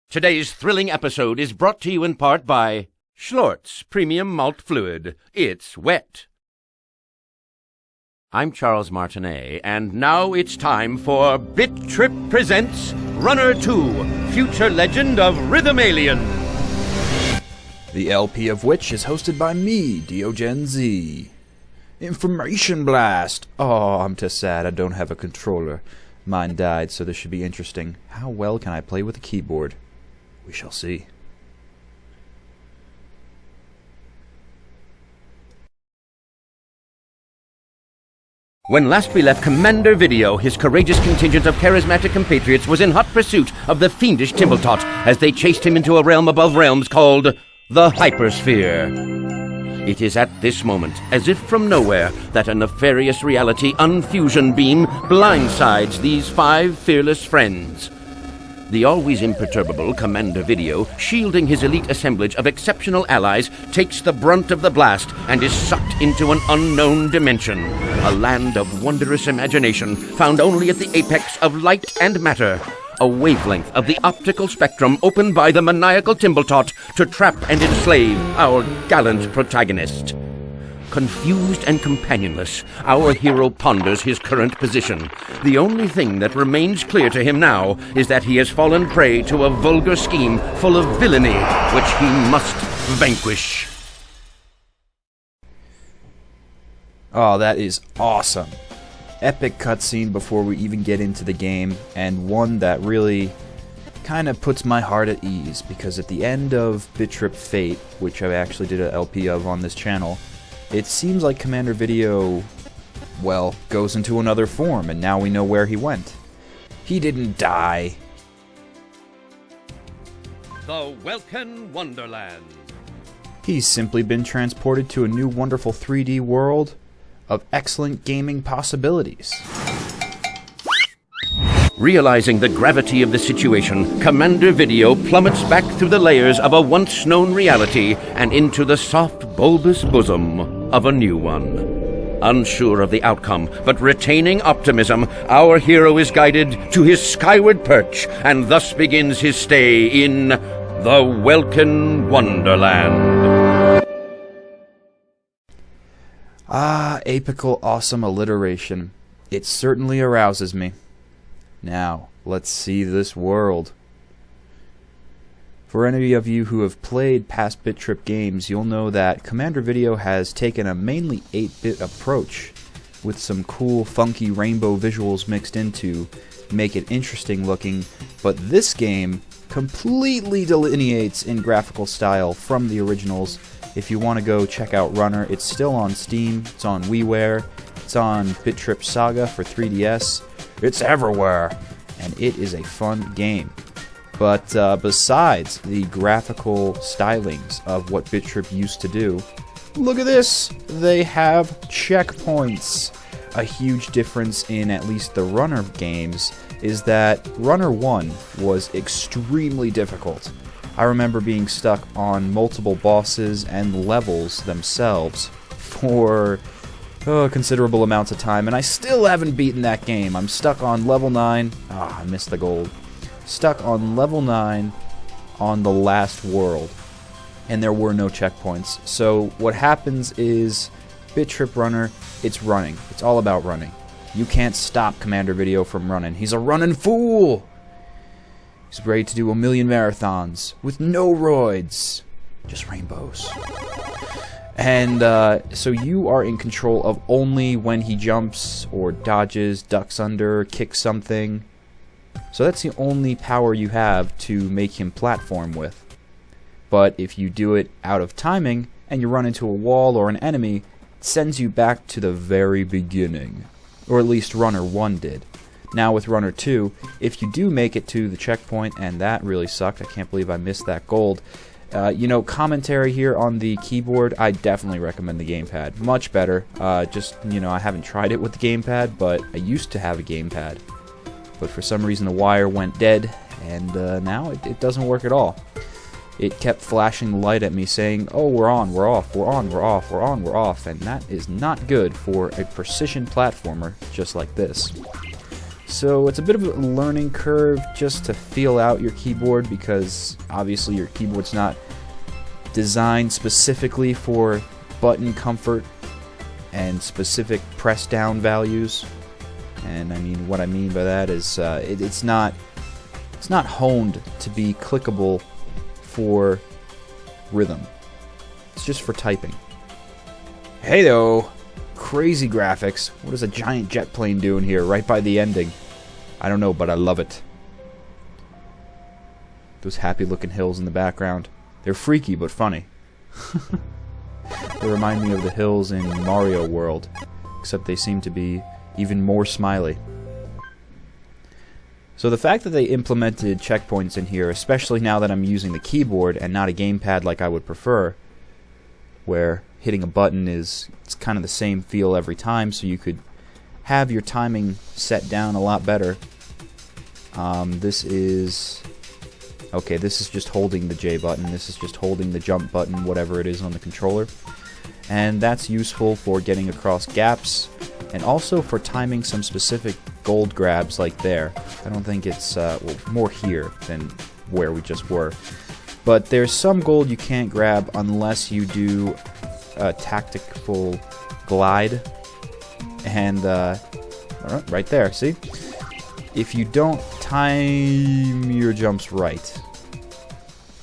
Today's thrilling episode is brought to you in part by Schlortz Premium Malt Fluid. It's wet. I'm Charles Martinet, and now it's time for Bit Trip Presents Runner 2, Future Legend of Rhythm-Alien. The LP of which is hosted by me, DeoGenZ. Information blast! Oh, I'm just sad I don't have a controller. Mine died, so this should be interesting. How well can I play with a keyboard? We shall see. When last we left Commander Video, his courageous contingent of charismatic compatriots was in hot pursuit of the fiendish Timbletot as they chased him into a realm above realms called the Hypersphere. It is at this moment, as if from nowhere, that a nefarious reality unfusion beam blindsides these five fearless friends. The always imperturbable Commander Video, shielding his elite assemblage of exceptional allies, takes the brunt of the blast and is sucked into an unknown dimension, a land of wondrous imagination found only at the apex of light and matter, a wavelength of the optical spectrum opened by the maniacal Timbletot to trap and enslave our gallant protagonist. Confused and companionless, our hero ponders his current position. The only thing that remains clear to him now is that he has fallen prey to a vulgar scheme full of villainy, which he must vanquish. Oh, that is awesome. Epic cutscene before we even get into the game, and one that really kind of puts my heart at ease, because at the end of Bit Trip Fate, which I actually did an LP of on this channel, it seems like Commander Video, well, goes into another form, and now we know where he went. He didn't die. The Welkin Wonderland. He's simply been transported to a new wonderful 3D world of excellent gaming possibilities. Realizing the gravity of the situation, Commander Video plummets back through the layers of a once-known reality and into the soft, bulbous bosom of a new one. Unsure of the outcome, but retaining optimism, our hero is guided to his skyward perch, and thus begins his stay in the Welkin Wonderland. Ah, apical awesome alliteration. It certainly arouses me. Now, let's see this world. For any of you who have played past Bit Trip games, you'll know that Commander Video has taken a mainly 8-bit approach with some cool, funky rainbow visuals mixed into make it interesting looking, but this game completely delineates in graphical style from the originals. If you want to go check out Runner, it's still on Steam, it's on WiiWare, it's on Bit Trip Saga for 3DS. It's everywhere, and it is a fun game. But besides the graphical stylings of what Bit Trip used to do, look at this! They have checkpoints. A huge difference in at least the Runner games is that Runner 1 was extremely difficult. I remember being stuck on multiple bosses and levels themselves for considerable amounts of time, and I still haven't beaten that game. I'm stuck on level 9. I missed the gold. Stuck on level 9 on the last world, and there were no checkpoints. So what happens is Bit Trip Runner, it's running. It's all about running. You can't stop Commander Video from running. He's a running fool! He's ready to do 1,000,000 marathons with no roids, just rainbows. And so you are in control of only when he jumps or dodges, ducks under, kicks something. So that's the only power you have to make him platform with. But if you do it out of timing and you run into a wall or an enemy, it sends you back to the very beginning. Or at least Runner 1 did. Now with Runner 2, if you do make it to the checkpoint, and that really sucked, I can't believe I missed that gold. Commentary here on the keyboard, I definitely recommend the gamepad. Much better. I haven't tried it with the gamepad, but I used to have a gamepad. But for some reason the wire went dead, and now it doesn't work at all. It kept flashing the light at me saying, oh, we're on, we're off, we're on, we're off, we're on, we're off, and that is not good for a precision platformer just like this. So it's a bit of a learning curve just to feel out your keyboard, because obviously your keyboard's not designed specifically for button comfort and specific press down values. And I mean, what I mean by that is it's not honed to be clickable for rhythm. It's just for typing. Hey though, crazy graphics. What is a giant jet plane doing here right by the ending? I don't know, but I love it. Those happy looking hills in the background. They're freaky but funny. They remind me of the hills in Mario World, except they seem to be even more smiley. So the fact that they implemented checkpoints in here, especially now that I'm using the keyboard and not a gamepad like I would prefer, where hitting a button it's kind of the same feel every time, so you could have your timing set down a lot better. This is just holding the J button. This is just holding the jump button, whatever it is on the controller. And that's useful for getting across gaps, and also for timing some specific gold grabs like there. I don't think it's, well, more here than where we just were. But there's some gold you can't grab unless you do a tactical glide. And, right there, see? If you don't time your jumps right,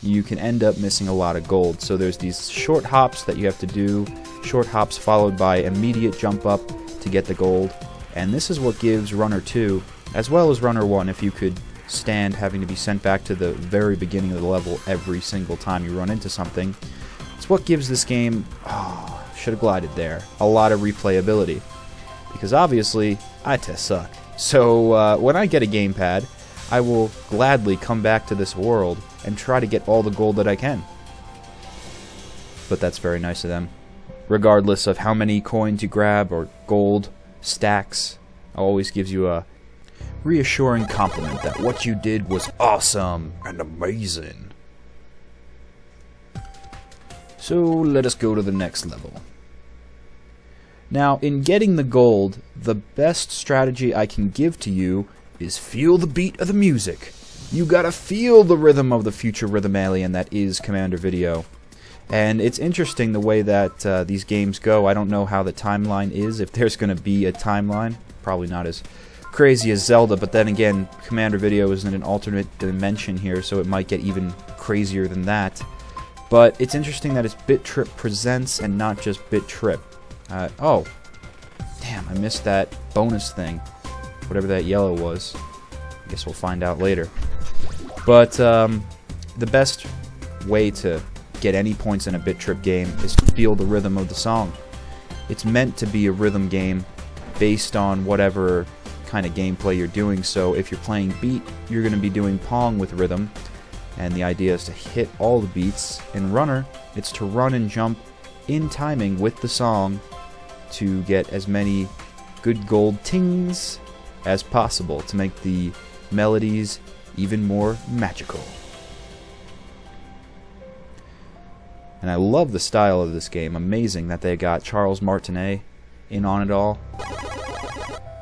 you can end up missing a lot of gold. So there's these short hops that you have to do, short hops followed by immediate jump up to get the gold. And this is what gives Runner 2, as well as Runner 1, if you could stand having to be sent back to the very beginning of the level every single time you run into something. It's what gives this game, should have glided there, a lot of replayability. Because obviously, I test suck. So when I get a gamepad, I will gladly come back to this world and try to get all the gold that I can. But that's very nice of them. Regardless of how many coins you grab or gold stacks, always gives you a reassuring compliment that what you did was awesome and amazing. So let us go to the next level. Now, in getting the gold, the best strategy I can give to you is feel the beat of the music. You gotta feel the rhythm of the future rhythm alien that is Commander Video. And it's interesting the way that these games go. I don't know how the timeline is, if there's gonna be a timeline. Probably not as crazy as Zelda, but then again, Commander Video is in an alternate dimension here, so it might get even crazier than that. But it's interesting that it's Bit Trip Presents and not just Bit Trip. Oh, damn, I missed that bonus thing. Whatever that yellow was. I guess we'll find out later. But the best way to get any points in a Bit Trip game is to feel the rhythm of the song. It's meant to be a rhythm game based on whatever kind of gameplay you're doing. So if you're playing beat, you're going to be doing Pong with rhythm. And the idea is to hit all the beats. In Runner, it's to run and jump in timing with the song to get as many good gold tings as possible to make the melodies even more magical. And I love the style of this game. Amazing that they got Charles Martinet in on it all.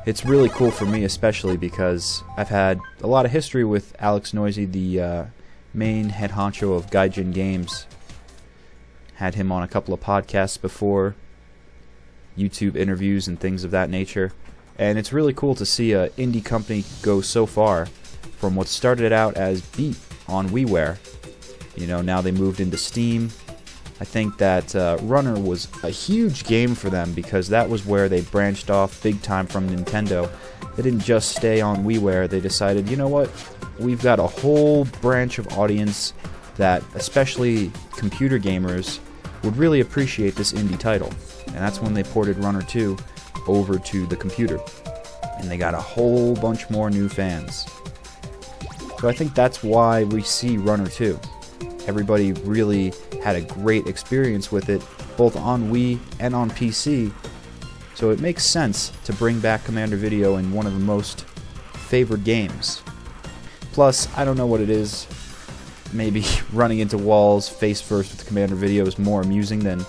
It's really cool for me, especially because I've had a lot of history with Alex Noisy, the main head honcho of Gaijin Games. Had him on a couple of podcasts before, YouTube interviews and things of that nature. And it's really cool to see an indie company go so far from what started out as Beat on WiiWare. You know, now they moved into Steam. I think that Runner was a huge game for them because that was where they branched off big time from Nintendo. They didn't just stay on WiiWare. They decided, you know what, we've got a whole branch of audience that, especially computer gamers, would really appreciate this indie title. And that's when they ported Runner 2 over to the computer. And they got a whole bunch more new fans. So I think that's why we see Runner 2. Everybody really had a great experience with it, both on Wii and on PC. So it makes sense to bring back Commander Video in one of the most favored games. Plus, I don't know what it is. Maybe running into walls face first with Commander Video is more amusing than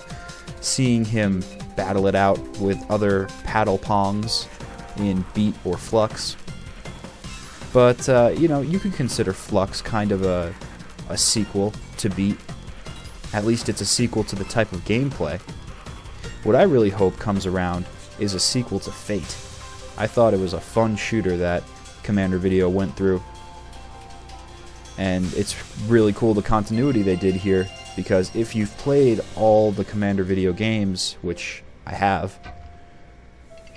seeing him battle it out with other paddle pongs in Beat or Flux. But, you know, you could consider Flux kind of a sequel to Beat. At least it's a sequel to the type of gameplay. What I really hope comes around is a sequel to Fate. I thought it was a fun shooter that Commander Video went through. And it's really cool the continuity they did here, because if you've played all the Commander Video games, which I have,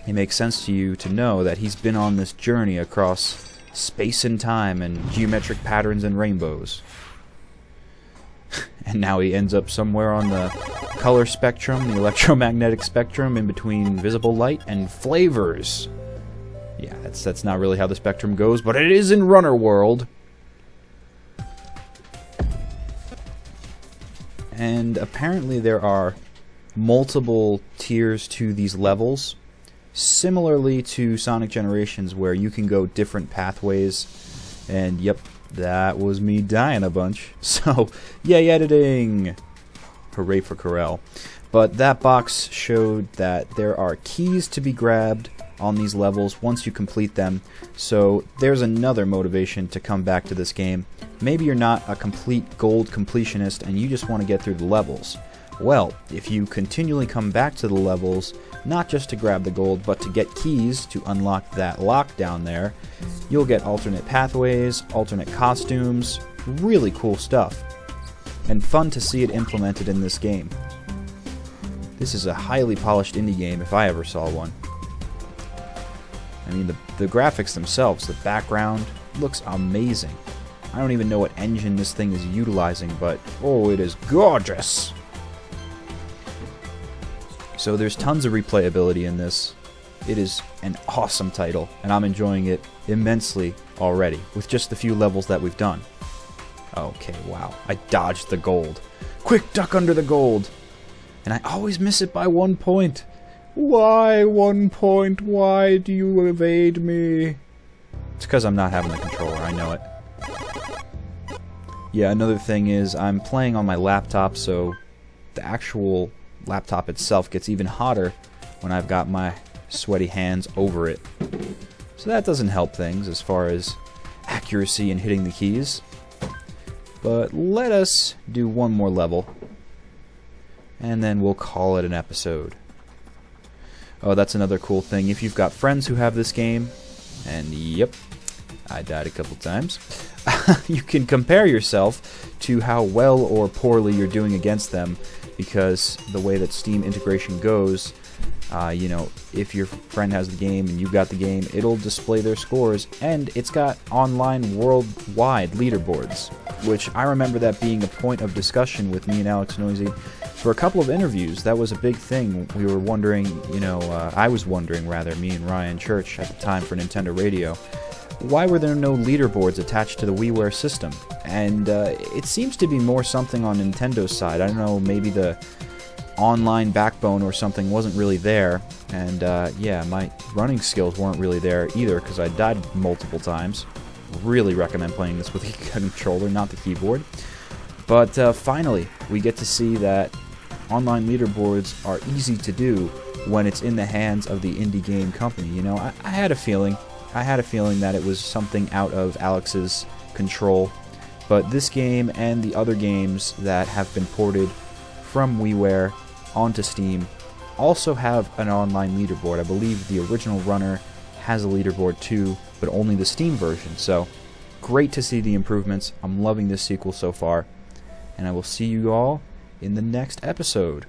it makes sense to you to know that he's been on this journey across space and time and geometric patterns and rainbows. And now he ends up somewhere on the color spectrum, the electromagnetic spectrum, in between visible light and flavors. Yeah, that's not really how the spectrum goes, but it is in Runner World. And apparently there are multiple tiers to these levels, similarly to Sonic Generations, where you can go different pathways. And yep, that was me dying a bunch. So, yay editing! Hooray for Corel. But that box showed that there are keys to be grabbed on these levels once you complete them, so there's another motivation to come back to this game. Maybe you're not a complete gold completionist and you just want to get through the levels. Well, if you continually come back to the levels, not just to grab the gold, but to get keys to unlock that lock down there, you'll get alternate pathways, alternate costumes, really cool stuff. And fun to see it implemented in this game. This is a highly polished indie game if I ever saw one. I mean, the graphics themselves, the background, looks amazing. I don't even know what engine this thing is utilizing, but oh, it is gorgeous! So there's tons of replayability in this. It is an awesome title, and I'm enjoying it immensely already, with just the few levels that we've done. Okay, wow. I dodged the gold. Quick, duck under the gold! And I always miss it by 1 point. Why 1 point? Why do you evade me? It's because I'm not having the controller, I know it. Yeah, another thing is I'm playing on my laptop, so the actual laptop itself gets even hotter when I've got my sweaty hands over it. So that doesn't help things as far as accuracy in hitting the keys. But let us do one more level, and then we'll call it an episode. Oh, that's another cool thing. If you've got friends who have this game, and yep, I died a couple times, you can compare yourself to how well or poorly you're doing against them, because the way that Steam integration goes, you know, if your friend has the game and you've got the game, it'll display their scores, and it's got online worldwide leaderboards, which I remember that being a point of discussion with me and Alex Noisy for a couple of interviews. That was a big thing. We were wondering, you know, I was wondering rather, me and Ryan Church at the time for Nintendo Radio, why were there no leaderboards attached to the WiiWare system? And it seems to be more something on Nintendo's side. I don't know, maybe the online backbone or something wasn't really there, and yeah, my running skills weren't really there either because I died multiple times. Really recommend playing this with a controller, not the keyboard. But finally, we get to see that online leaderboards are easy to do when it's in the hands of the indie game company. You know, I had a feeling that it was something out of Alex's control, but this game and the other games that have been ported from WiiWare onto Steam also have an online leaderboard. I believe the original Runner has a leaderboard too, but only the Steam version. So great to see the improvements. I'm loving this sequel so far, and I will see you all in the next episode.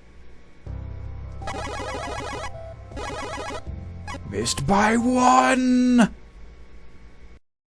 Missed by 1!